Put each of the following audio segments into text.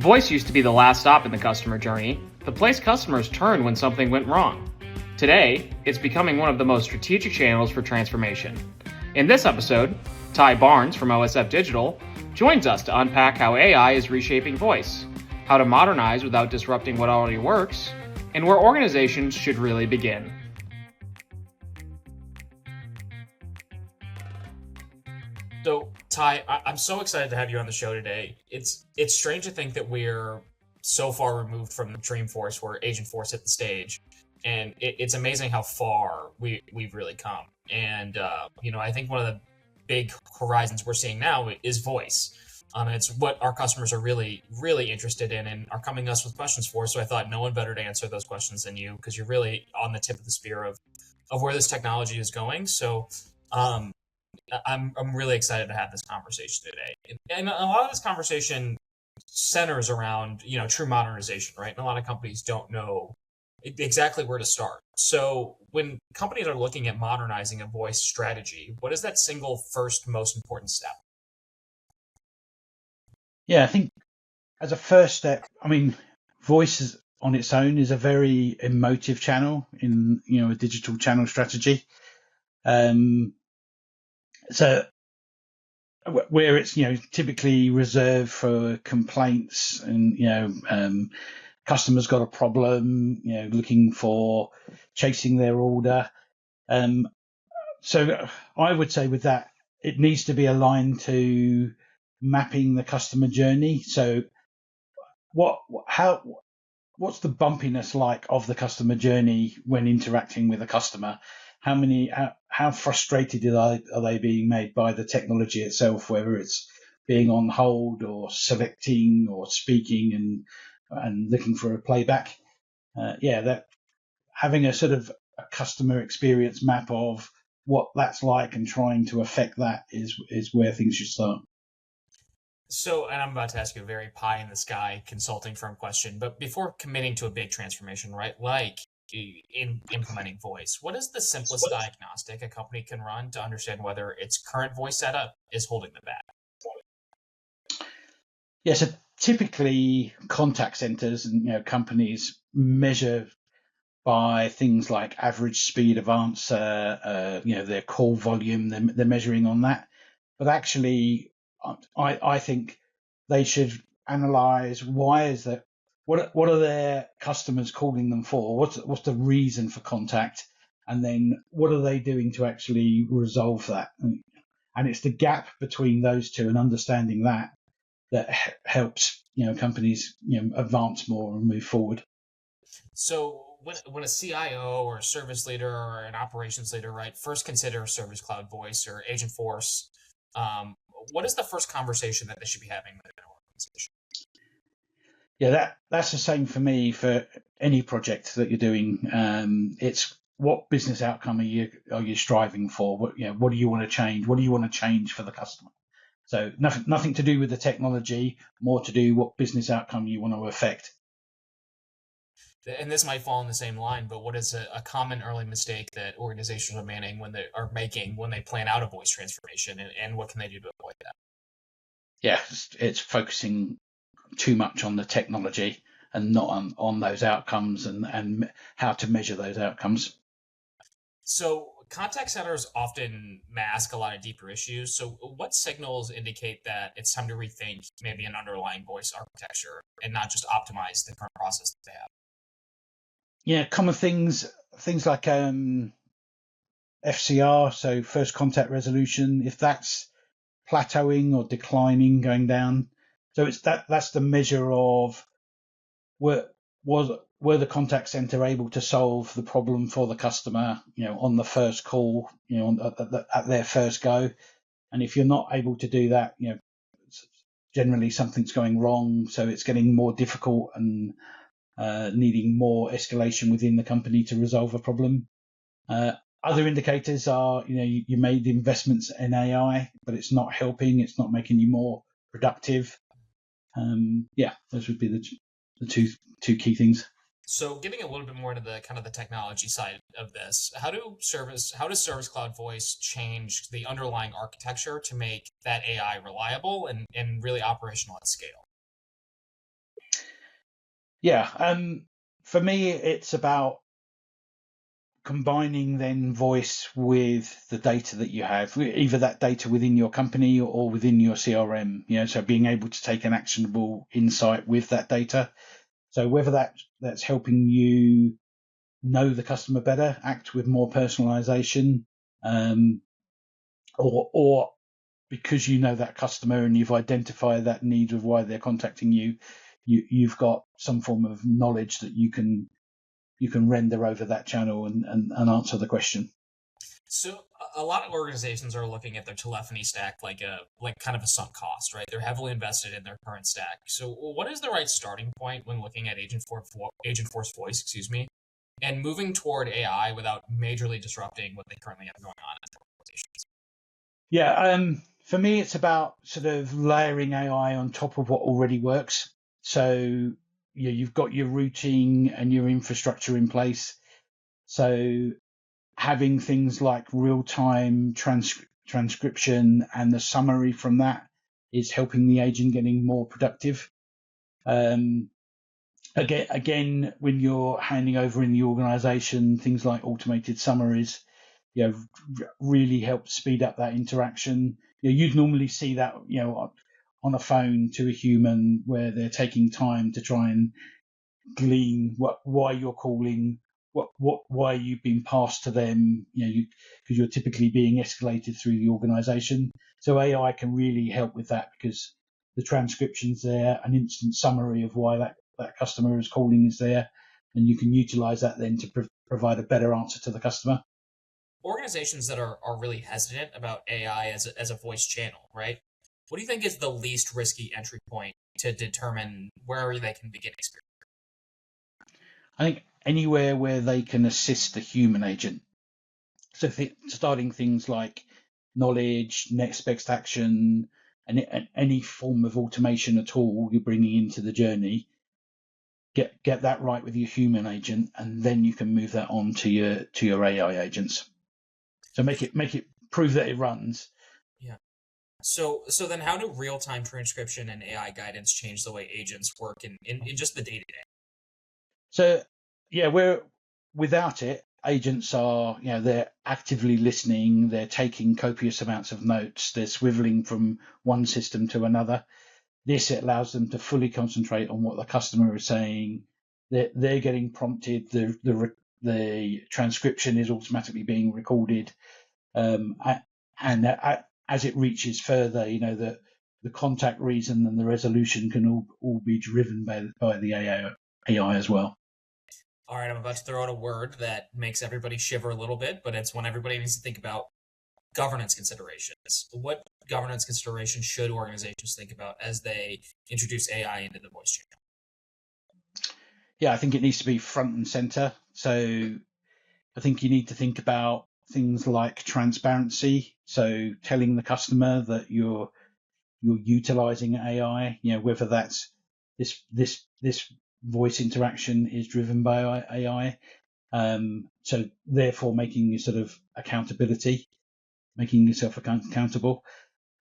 Voice used to be the last stop in the customer journey, the place customers turned when something went wrong. Today, it's becoming one of the most strategic channels for transformation. In this episode, Tye Barnes from OSF Digital joins us to unpack how AI is reshaping voice, how to modernize without disrupting what already works, and where organizations should really begin. So, Tye, I'm so excited to have you on the show today. It's strange to think that we're so far removed from Dreamforce, where Agentforce hit the stage, and it's amazing how far we've really come. And I think one of the big horizons we're seeing now is voice. It's what our customers are really, really interested in and are coming to us with questions for. So I thought no one better to answer those questions than you, because you're really on the tip of the spear of where this technology is going. So I'm really excited to have this conversation today. And a lot of this conversation centers around, true modernization, right? And a lot of companies don't know exactly where to start. So when companies are looking at modernizing a voice strategy, what is that single first most important step? Yeah, I think as a first step, voice on its own is a very emotive channel in, a digital channel strategy. So where it's, typically reserved for complaints and, customers got a problem, looking for chasing their order. So I would say with that, it needs to be aligned to mapping the customer journey. So what's the bumpiness like of the customer journey when interacting with a customer? How frustrated are they being made by the technology itself, whether it's being on hold or selecting or speaking and looking for a playback? That having a sort of a customer experience map of what that's like and trying to affect that is where things should start. So, and I'm about to ask you a very pie in the sky consulting firm question, but before committing to a big transformation, right, like in implementing voice, what is the simplest diagnostic a company can run to understand whether its current voice setup is holding them back? Yeah, so typically contact centers and companies measure by things like average speed of answer, their call volume. They're measuring on that, but actually, I think they should analyze why is that. What are their customers calling them for? What's the reason for contact, and then what are they doing to actually resolve that? And it's the gap between those two and understanding that helps companies advance more and move forward. So when a CIO or a service leader or an operations leader, right, first consider Service Cloud Voice or Agentforce, what is the first conversation that they should be having with an organization? Yeah, that's the same for me for any project that you're doing. It's what business outcome are you striving for? What do you want to change? What do you want to change for the customer? So nothing to do with the technology, more to do what business outcome you want to affect. And this might fall in the same line, but what is a common early mistake that organizations are making when they plan out a voice transformation, and what can they do to avoid that? Yeah, it's focusing too much on the technology and not on those outcomes and how to measure those outcomes. So contact centers often mask a lot of deeper issues. So what signals indicate that it's time to rethink maybe an underlying voice architecture and not just optimize the current process that they have? Yeah, common things like FCR, so first contact resolution, if that's plateauing or declining, going down. So it's that's the measure of were the contact center able to solve the problem for the customer, on the first call, at their first go. And if you're not able to do that, generally something's going wrong. So it's getting more difficult and needing more escalation within the company to resolve a problem. Other indicators are, you made investments in AI, but it's not helping. It's not making you more productive. Those would be the two key things. So getting a little bit more into the kind of the technology side of this, how does Service Cloud Voice change the underlying architecture to make that AI reliable and really operational at scale? Yeah. For me, it's about combining then voice with the data that you have, either that data within your company or within your CRM. So being able to take an actionable insight with that data. So whether that's helping you know the customer better, act with more personalization, or because you know that customer and you've identified that need of why they're contacting you, you've got some form of knowledge that you can render over that channel and answer the question. So a lot of organizations are looking at their telephony stack like kind of a sunk cost, right? They're heavily invested in their current stack. So what is the right starting point when looking at agent force voice, and moving toward AI without majorly disrupting what they currently have going on in their organizations? Yeah, for me, it's about sort of layering AI on top of what already works. So you've got your routing and your infrastructure in place. So having things like real-time transcription and the summary from that is helping the agent getting more productive. Again, when you're handing over in the organization, things like automated summaries, really help speed up that interaction. You'd normally see that, on a phone to a human where they're taking time to try and glean why you're calling, why you've been passed to them, because you're typically being escalated through the organization. So AI can really help with that because the transcription's there, an instant summary of why that customer is calling is there, and you can utilize that then to provide a better answer to the customer. Organizations that are really hesitant about AI as a voice channel, right? What do you think is the least risky entry point to determine where they can begin experience? I think anywhere where they can assist the human agent. So starting things like knowledge, next best action, and any form of automation at all you're bringing into the journey, get that right with your human agent, and then you can move that on to your AI agents. So make it prove that it runs. Yeah. So then how do real-time transcription and AI guidance change the way agents work in just the day-to-day? So yeah, without it, agents are, they're actively listening, they're taking copious amounts of notes, they're swiveling from one system to another. This allows them to fully concentrate on what the customer is saying. They're getting prompted. The transcription is automatically being recorded, and as it reaches further, the contact reason and the resolution can all be driven by the AI as well. All right, I'm about to throw out a word that makes everybody shiver a little bit, but it's one everybody needs to think about: governance considerations. What governance considerations should organizations think about as they introduce AI into the voice channel? Yeah, I think it needs to be front and center. So I think you need to think about things like transparency. So telling the customer that you're utilizing AI, whether that's this voice interaction is driven by AI. So therefore making you sort of accountability, making yourself accountable.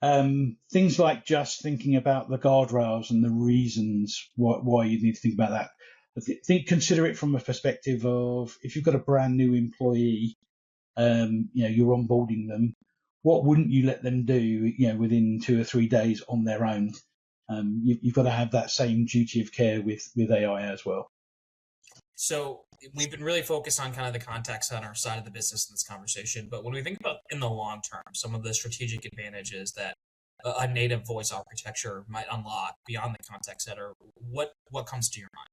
Things like just thinking about the guardrails and the reasons why you need to think about that. Consider it from a perspective of if you've got a brand new employee, you're onboarding them. What wouldn't you let them do, within 2 or 3 days on their own? You've got to have that same duty of care with AI as well. So we've been really focused on kind of the contact center side of the business in this conversation, but when we think about in the long term, some of the strategic advantages that a native voice architecture might unlock beyond the contact center, what comes to your mind?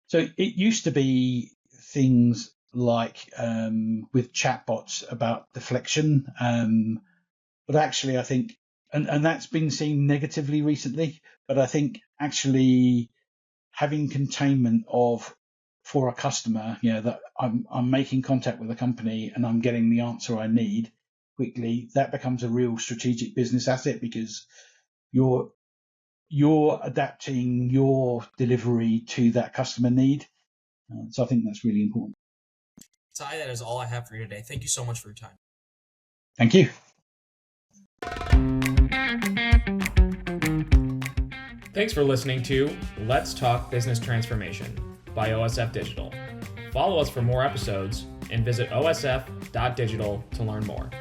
So it used to be things like with chatbots about deflection, but actually I think, and that's been seen negatively recently, but I think actually having containment for a customer, that I'm making contact with a company and I'm getting the answer I need quickly, that becomes a real strategic business asset because you're adapting your delivery to that customer need. So I think that's really important. Tye, that is all I have for you today. Thank you so much for your time. Thank you. Thanks for listening to Let's Talk Business Transformation by OSF Digital. Follow us for more episodes and visit osf.digital to learn more.